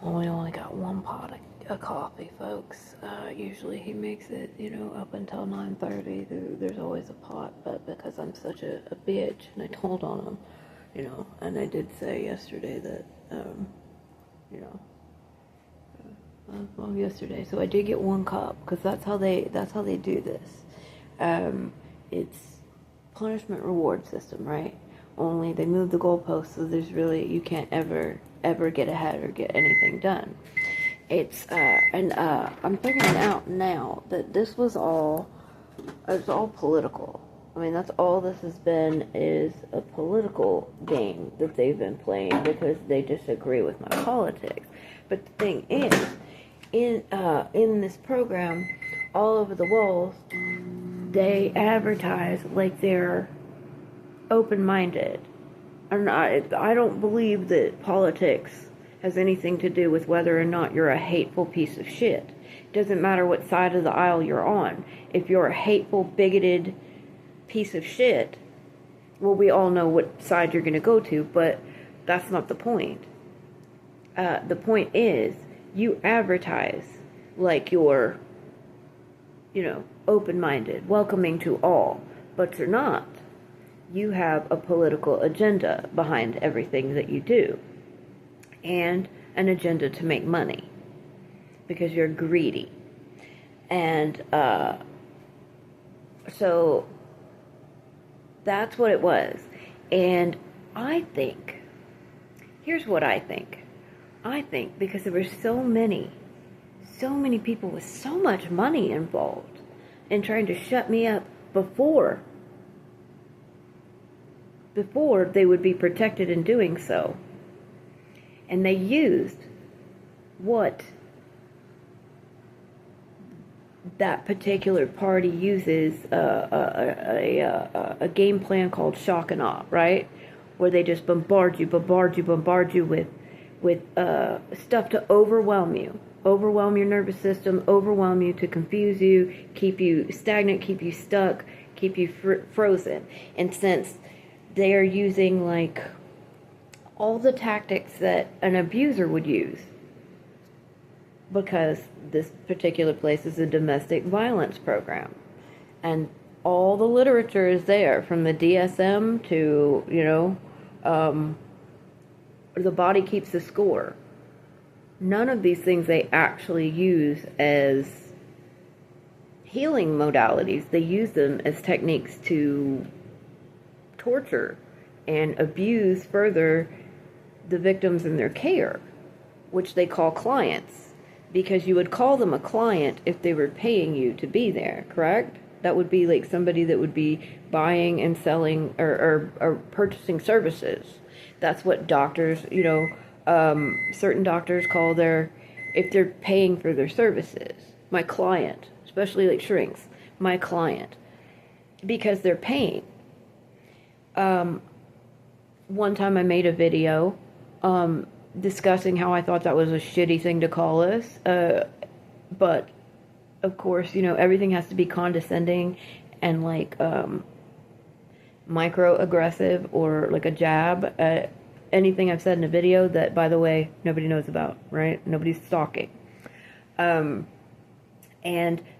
Well, we only got one pot of coffee, folks. Usually he makes it, up until 9:30. There's always a pot, but because I'm such a bitch, and I told on him, and I did say yesterday that, you know, well, yesterday. So I did get one cup because that's how they do this. It's punishment reward system, right? Only they move the goalposts, so you can't ever get ahead or get anything done. I'm figuring out now that it's all political. I mean, that's all this has been, is a political game that they've been playing because they disagree with my politics. But the thing is, in this program, all over the walls, they advertise like they're open-minded. I don't believe that politics has anything to do with whether or not you're a hateful piece of shit. It doesn't matter what side of the aisle you're on. If you're a hateful, bigoted piece of shit, well, we all know what side you're going to go to, but that's not the point. The point is, you advertise like you're, open-minded, welcoming to all, but you're not. You have a political agenda behind everything that you do, and an agenda to make money, because you're greedy. And so that's what it was. And here's what I think. I think because there were so many people with so much money involved in trying to shut me up before they would be protected in doing so. And they used what that particular party uses, a game plan called shock and awe, right? Where they just bombard you with stuff to overwhelm your nervous system, overwhelm you, to confuse you, keep you stagnant, keep you stuck, keep you frozen. And since they are using like all the tactics that an abuser would use, because this particular place is a domestic violence program, and all the literature is there, from the DSM to, the body keeps the score. None of these things they actually use as healing modalities. They use them as techniques to torture and abuse further the victims in their care, which they call clients, because you would call them a client if they were paying you to be there, correct? That would be like somebody that would be buying and selling or purchasing services. That's what doctors, certain doctors call if they're paying for their services, my client, especially like shrinks, my client, because they're paying. One time I made a video discussing how I thought that was a shitty thing to call us, but of course, everything has to be condescending and like microaggressive, or like a jab at anything I've said in a video that, by the way, nobody knows about, right? Nobody's stalking. And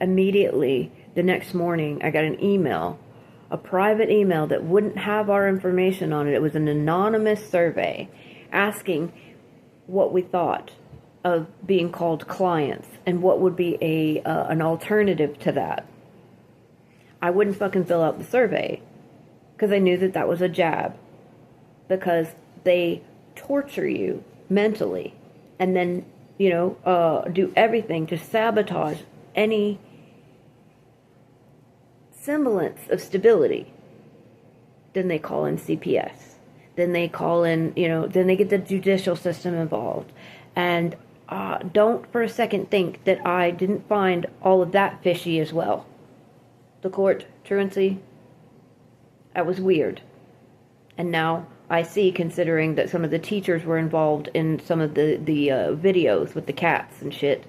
immediately the next morning I got an email, a private email that wouldn't have our information on it. It was an anonymous survey asking what we thought of being called clients and what would be an alternative to that. I wouldn't fucking fill out the survey because I knew that was a jab, because they torture you mentally and then, do everything to sabotage any semblance of stability. Then they call in CPS. Then they call in, then they get the judicial system involved. And don't for a second think that I didn't find all of that fishy as well. The court, truancy, that was weird. And now I see, considering that some of the teachers were involved in some of the videos with the cats and shit,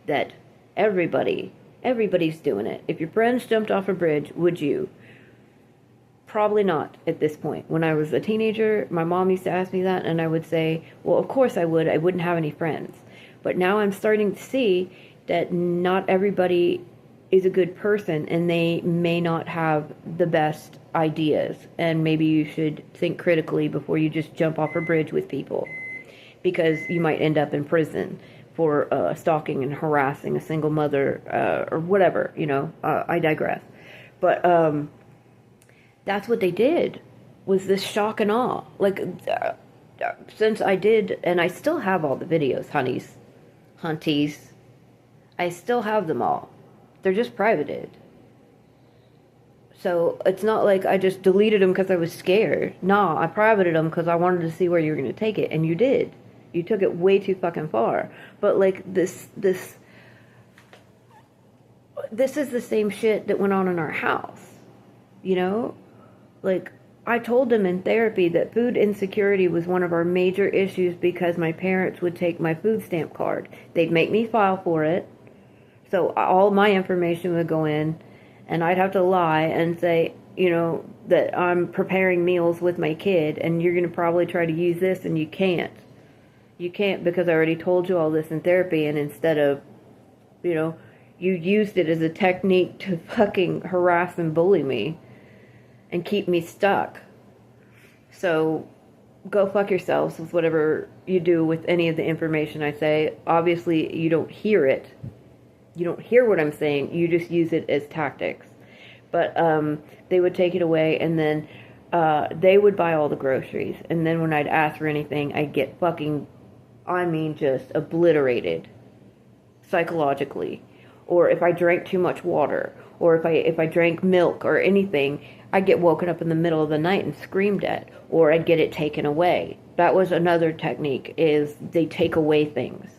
that everybody's doing it. If your friends jumped off a bridge, would you? Probably not at this point. When I was a teenager, my mom used to ask me that, and I would say, well, of course I would. I wouldn't have any friends. But now I'm starting to see that not everybody is a good person, and they may not have the best ideas. And maybe you should think critically before you just jump off a bridge with people, because you might end up in prison for stalking and harassing a single mother or whatever, I digress. But that's what they did, was this shock and awe. Like, since I did, and I still have all the videos, hunties, I still have them all. They're just privated. So it's not like I just deleted them because I was scared. Nah, I privated them because I wanted to see where you were going to take it, and you did. You took it way too fucking far. But like this is the same shit that went on in our house, Like, I told them in therapy that food insecurity was one of our major issues because my parents would take my food stamp card. They'd make me file for it, so all my information would go in, and I'd have to lie and say, that I'm preparing meals with my kid, and you're going to probably try to use this, and you can't. You can't, because I already told you all this in therapy, and instead of, you used it as a technique to fucking harass and bully me and keep me stuck. So go fuck yourselves with whatever you do with any of the information I say. Obviously, you don't hear it. You don't hear what I'm saying. You just use it as tactics. But they would take it away, and then they would buy all the groceries. And then when I'd ask for anything, I'd get fucking, just obliterated psychologically. Or if I drank too much water, or if I drank milk or anything, I'd get woken up in the middle of the night and screamed at, or I'd get it taken away. That was another technique, is they take away things.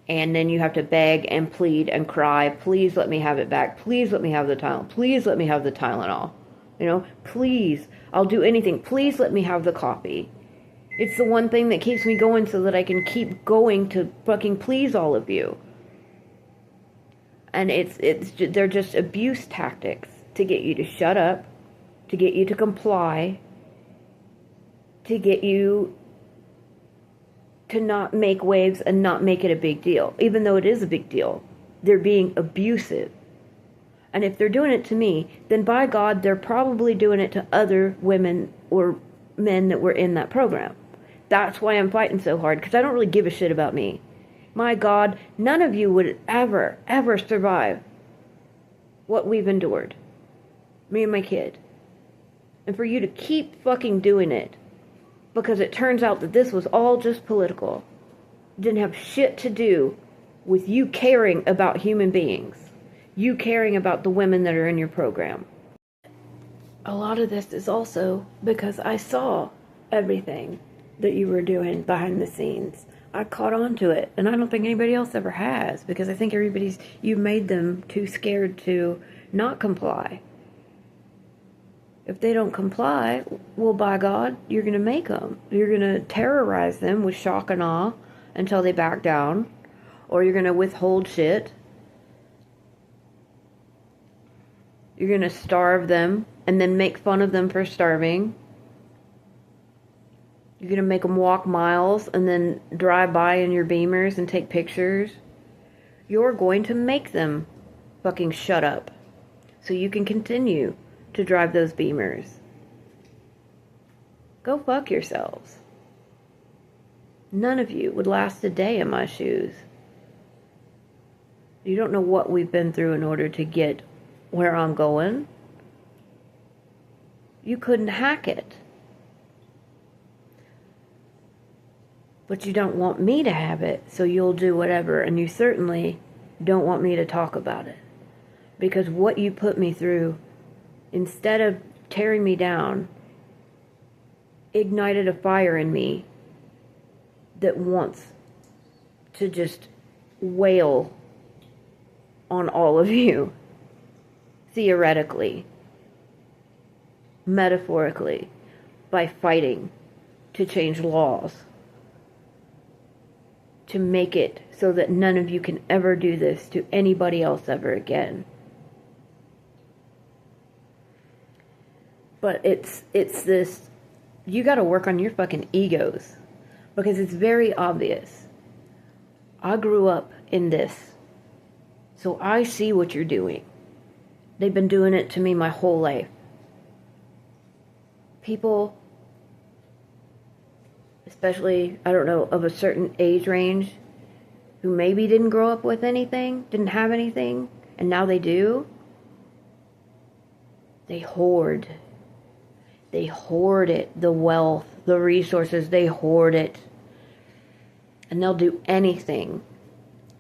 And then you have to beg and plead and cry, please let me have it back, please let me have the Tylenol, please let me have the Tylenol. Please, I'll do anything, please let me have the coffee. It's the one thing that keeps me going so that I can keep going to fucking please all of you. And they're just abuse tactics to get you to shut up, to get you to comply, to get you to not make waves and not make it a big deal. Even though it is a big deal, they're being abusive. And if they're doing it to me, then by God, they're probably doing it to other women or men that were in that program. That's why I'm fighting so hard, because I don't really give a shit about me. My God, none of you would ever, ever survive what we've endured. Me and my kid. And for you to keep fucking doing it, because it turns out that this was all just political. It didn't have shit to do with you caring about human beings. You caring about the women that are in your program. A lot of this is also because I saw everything that you were doing behind the scenes. I caught on to it, and I don't think anybody else ever has, because I think you made them too scared to not comply. If they don't comply, well, by God, you're going to make them. You're going to terrorize them with shock and awe until they back down, or you're going to withhold shit. You're going to starve them and then make fun of them for starving. You're going to make them walk miles and then drive by in your Beamers and take pictures. You're going to make them fucking shut up so you can continue to drive those Beamers. Go fuck yourselves. None of you would last a day in my shoes. You don't know what we've been through in order to get where I'm going. You couldn't hack it. But you don't want me to have it, so you'll do whatever, and you certainly don't want me to talk about it. Because what you put me through, instead of tearing me down, ignited a fire in me that wants to just wail on all of you. Theoretically, metaphorically, by fighting to change laws, to make it so that none of you can ever do this to anybody else ever again. But it's this, you gotta work on your fucking egos. Because it's very obvious. I grew up in this. So I see what you're doing. They've been doing it to me my whole life. People, especially, I don't know, of a certain age range, who maybe didn't grow up with anything, didn't have anything, and now they do, they hoard. They hoard it, the wealth, the resources, they hoard it. And they'll do anything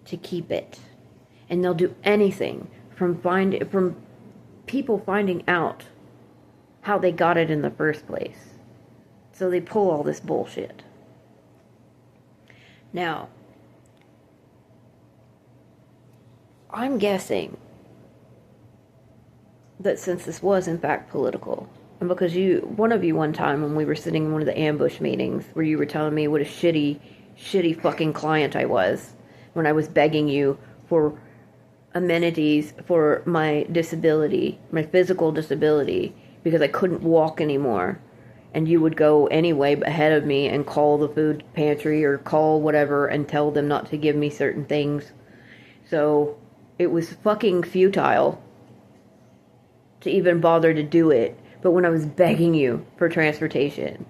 to keep it. And they'll do anything from people finding out how they got it in the first place. So they pull all this bullshit. Now, I'm guessing that since this was in fact political, and because one of you one time when we were sitting in one of the ambush meetings where you were telling me what a shitty fucking client I was when I was begging you for amenities for my disability, my physical disability, because I couldn't walk anymore. And you would go anyway ahead of me and call the food pantry or call whatever and tell them not to give me certain things. So it was fucking futile to even bother to do it. But when I was begging you for transportation,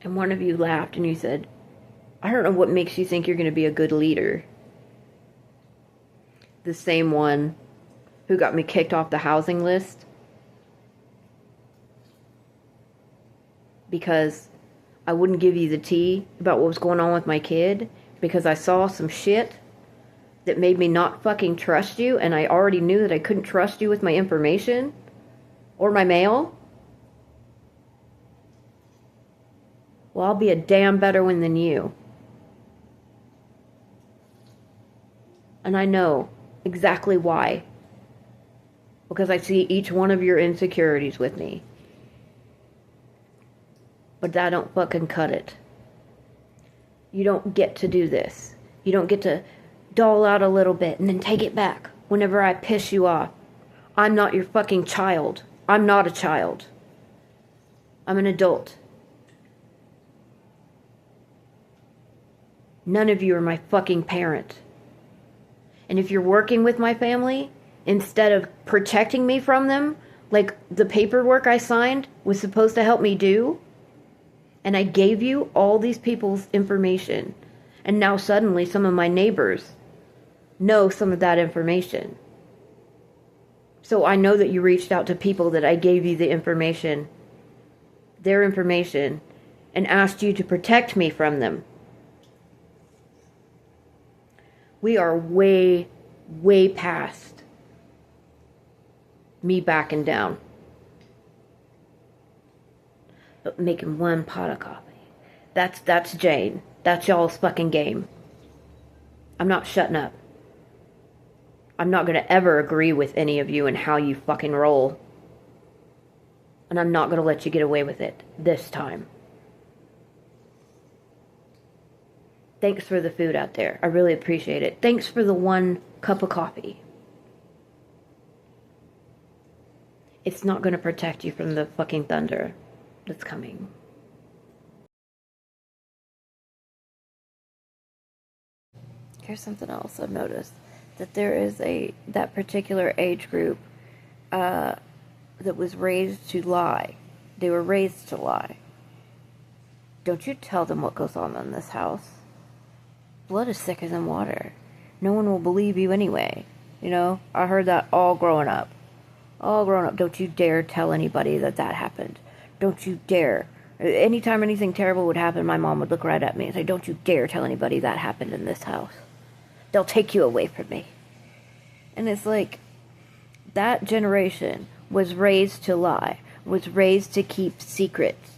and one of you laughed and you said, I don't know what makes you think you're going to be a good leader. The same one who got me kicked off the housing list because I wouldn't give you the tea about what was going on with my kid because I saw some shit that made me not fucking trust you, and I already knew that I couldn't trust you with my information or my mail. Well, I'll be a damn better one than you. And I know exactly why. Because I see each one of your insecurities with me. But that don't fucking cut it. You don't get to do this. You don't get to doll out a little bit and then take it back whenever I piss you off. I'm not your fucking child. I'm not a child. I'm an adult. None of you are my fucking parent. And if you're working with my family, instead of protecting me from them, like the paperwork I signed was supposed to help me do, and I gave you all these people's information, and now suddenly some of my neighbors know some of that information. So I know that you reached out to people that I gave you the information, their information, and asked you to protect me from them. We are way, way past me backing down. But making one pot of coffee. That's Jane. That's y'all's fucking game. I'm not shutting up. I'm not going to ever agree with any of you and how you fucking roll. And I'm not going to let you get away with it this time. Thanks for the food out there. I really appreciate it. Thanks for the one cup of coffee. It's not going to protect you from the fucking thunder that's coming. Here's something else I've noticed. That there is that particular age group that was raised to lie. They were raised to lie. Don't you tell them what goes on in this house. Blood is thicker than water. No one will believe you anyway. You know, I heard that all growing up. All growing up. Don't you dare tell anybody that happened. Don't you dare. Anytime anything terrible would happen, my mom would look right at me and say, don't you dare tell anybody that happened in this house. They'll take you away from me. And it's like, that generation was raised to lie, was raised to keep secrets,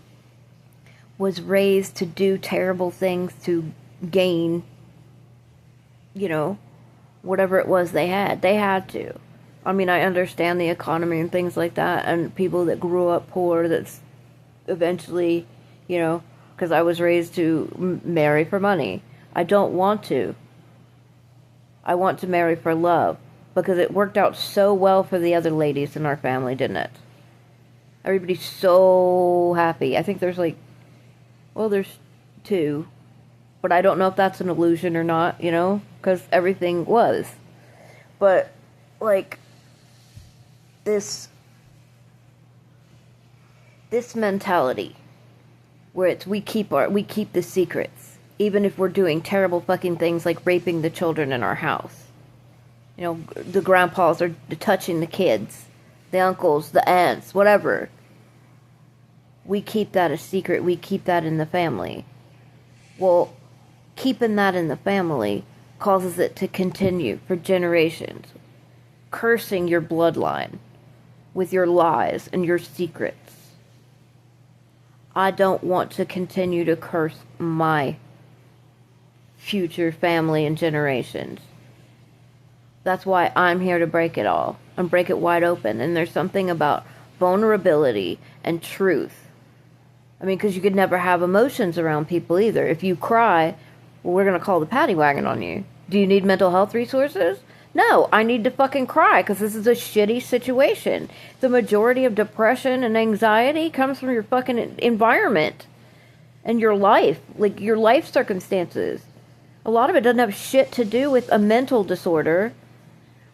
was raised to do terrible things to gain, you know, whatever it was they had. They had to. I mean, I understand the economy and things like that, and people that grew up poor that's eventually, you know, because I was raised to marry for money. I don't want to. I want to marry for love. because it worked out so well for the other ladies in our family, didn't it? Everybody's so happy. I think there's like, well, there's 2, but I don't know if that's an illusion or not, you know, because everything was. But, like, this mentality where it's we keep the secrets, even if we're doing terrible fucking things like raping the children in our house. You know, the grandpas are touching the kids, the uncles, the aunts, whatever. We keep that a secret. We keep that in the family. Well, keeping that in the family causes it to continue for generations, cursing your bloodline with your lies and your secrets. I don't want to continue to curse my future family and generations. That's why I'm here to break it all and break it wide open. And there's something about vulnerability and truth. I mean, because you could never have emotions around people either. If you cry, well, we're going to call the paddy wagon on you. Do you need mental health resources? No, I need to fucking cry because this is a shitty situation. The majority of depression and anxiety comes from your fucking environment and your life, like your life circumstances. A lot of it doesn't have shit to do with a mental disorder,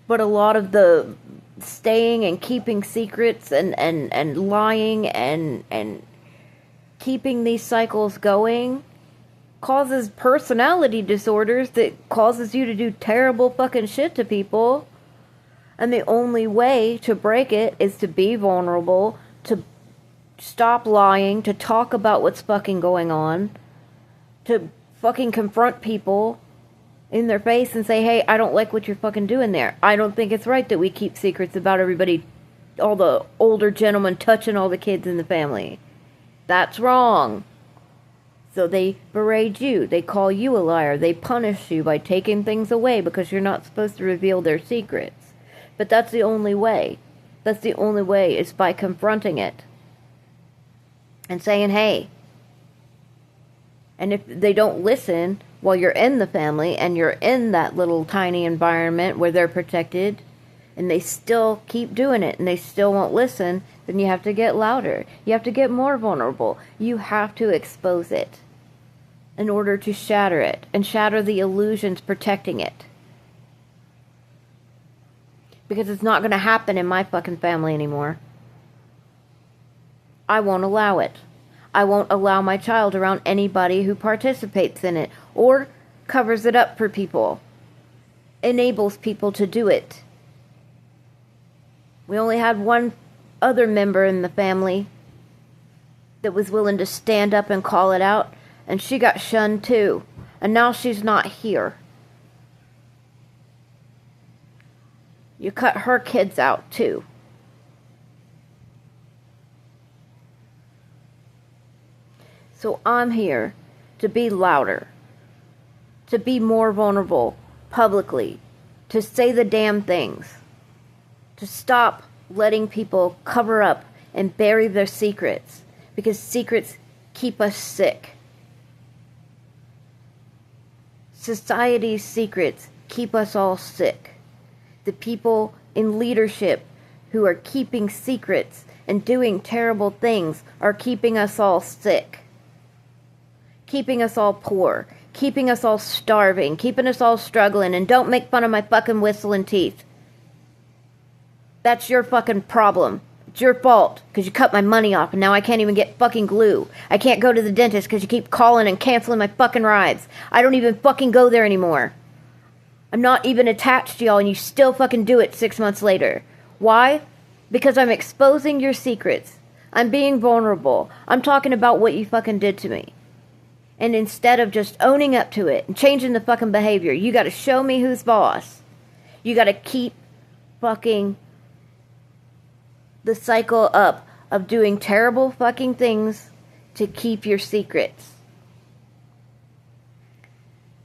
but a lot of the staying and keeping secrets and lying and keeping these cycles going causes personality disorders that causes you to do terrible fucking shit to people. And the only way to break it is to be vulnerable, to stop lying, to talk about what's fucking going on, to fucking confront people in their face and say, hey, I don't like what you're fucking doing there. I don't think it's right that we keep secrets about everybody, all the older gentlemen touching all the kids in the family. That's wrong. So they berate you, they call you a liar, they punish you by taking things away because you're not supposed to reveal their secrets. But that's the only way. That's the only way, is by confronting it. And saying, hey. And if they don't listen while you're in the family and you're in that little tiny environment where they're protected, and they still keep doing it and they still won't listen, then you have to get louder. You have to get more vulnerable. You have to expose it in order to shatter it and shatter the illusions protecting it. Because it's not going to happen in my fucking family anymore. I won't allow it. I won't allow my child around anybody who participates in it or covers it up for people, enables people to do it. We only had one other member in the family that was willing to stand up and call it out, and she got shunned too. And now she's not here. You cut her kids out too. So I'm here to be louder, to be more vulnerable publicly, to say the damn things, to stop letting people cover up and bury their secrets, because secrets keep us sick. Society's secrets keep us all sick. The people in leadership who are keeping secrets and doing terrible things are keeping us all sick. Keeping us all poor. Keeping us all starving. Keeping us all struggling. And don't make fun of my fucking whistling teeth. That's your fucking problem. It's your fault, because you cut my money off and now I can't even get fucking glue. I can't go to the dentist because you keep calling and canceling my fucking rides. I don't even fucking go there anymore. I'm not even attached to y'all and you still fucking do it 6 months later. Why? Because I'm exposing your secrets. I'm being vulnerable. I'm talking about what you fucking did to me. And instead of just owning up to it and changing the fucking behavior, you gotta show me who's boss. You gotta keep fucking the cycle up of doing terrible fucking things to keep your secrets.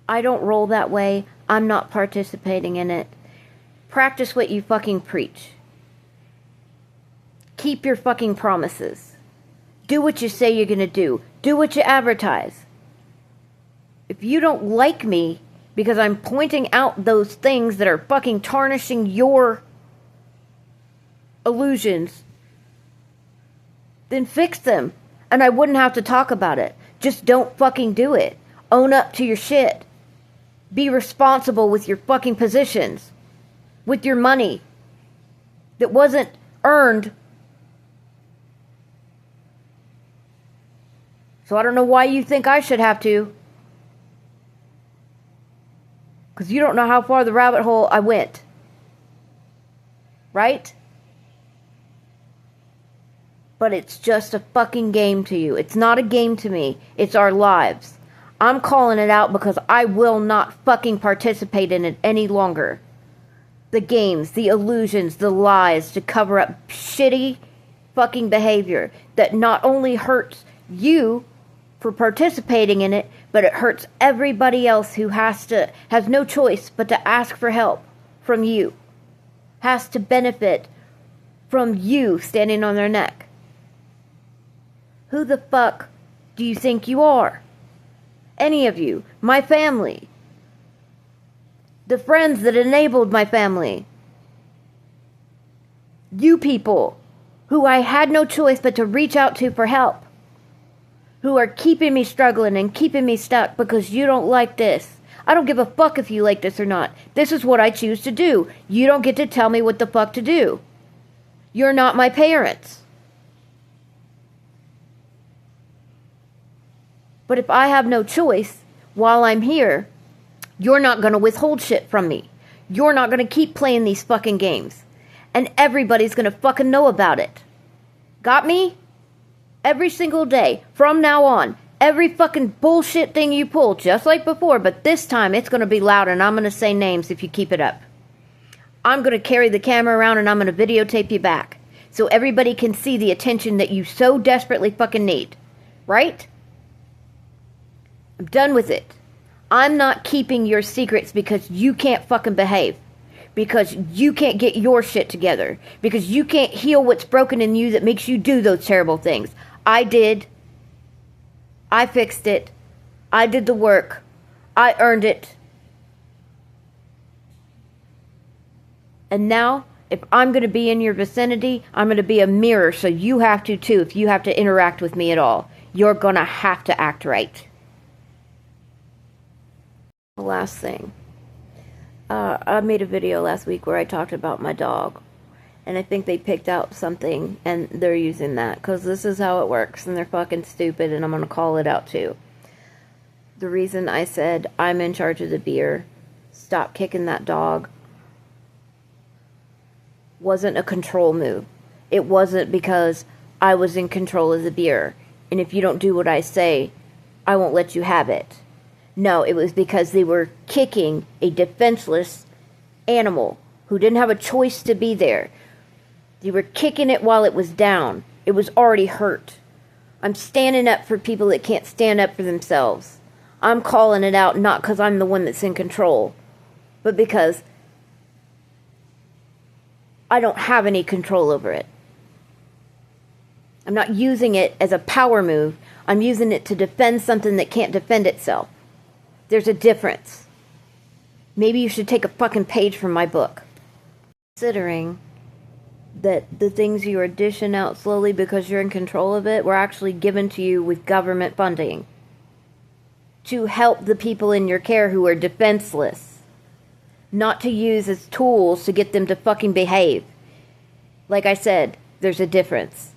I don't roll that way. I'm not participating in it. Practice what you fucking preach. Keep your fucking promises. Do what you say you're gonna do. Do what you advertise. If you don't like me, because I'm pointing out those things that are fucking tarnishing your illusions, then fix them. And I wouldn't have to talk about it. Just don't fucking do it. Own up to your shit. Be responsible with your fucking positions. With your money. That wasn't earned. So I don't know why you think I should have to. Because you don't know how far the rabbit hole I went. Right? But it's just a fucking game to you. It's not a game to me. It's our lives. I'm calling it out because I will not fucking participate in it any longer. The games, the illusions, the lies to cover up shitty fucking behavior that not only hurts you for participating in it, but it hurts everybody else who has no choice but to ask for help from you. Has to benefit from you standing on their neck. Who the fuck do you think you are? Any of you. My family. The friends that enabled my family. You people who I had no choice but to reach out to for help. Who are keeping me struggling and keeping me stuck because you don't like this. I don't give a fuck if you like this or not. This is what I choose to do. You don't get to tell me what the fuck to do. You're not my parents. But if I have no choice while I'm here, you're not going to withhold shit from me. You're not going to keep playing these fucking games. And everybody's going to fucking know about it. Got me? Every single day, from now on, every fucking bullshit thing you pull, just like before, but this time it's going to be loud and I'm going to say names if you keep it up. I'm going to carry the camera around and I'm going to videotape you back. So everybody can see the attention that you so desperately fucking need. Right? I'm done with it. I'm not keeping your secrets because you can't fucking behave. Because you can't get your shit together. Because you can't heal what's broken in you that makes you do those terrible things. I did. I fixed it. I did the work. I earned it. And now, if I'm going to be in your vicinity, I'm going to be a mirror, so you have to too, if you have to interact with me at all. You're going to have to act right. The last thing. I made a video last week where I talked about my dog. And I think they picked out something and they're using that. Because this is how it works. And they're fucking stupid and I'm going to call it out too. The reason I said I'm in charge of the beer, stop kicking that dog, wasn't a control move. It wasn't because I was in control of the beer. And if you don't do what I say, I won't let you have it. No, it was because they were kicking a defenseless animal who didn't have a choice to be there. They were kicking it while it was down. It was already hurt. I'm standing up for people that can't stand up for themselves. I'm calling it out not because I'm the one that's in control, but because I don't have any control over it. I'm not using it as a power move. I'm using it to defend something that can't defend itself. There's a difference. Maybe you should take a fucking page from my book. Considering that the things you are dishing out slowly because you're in control of it were actually given to you with government funding. To help the people in your care who are defenseless. Not to use as tools to get them to fucking behave. Like I said, there's a difference.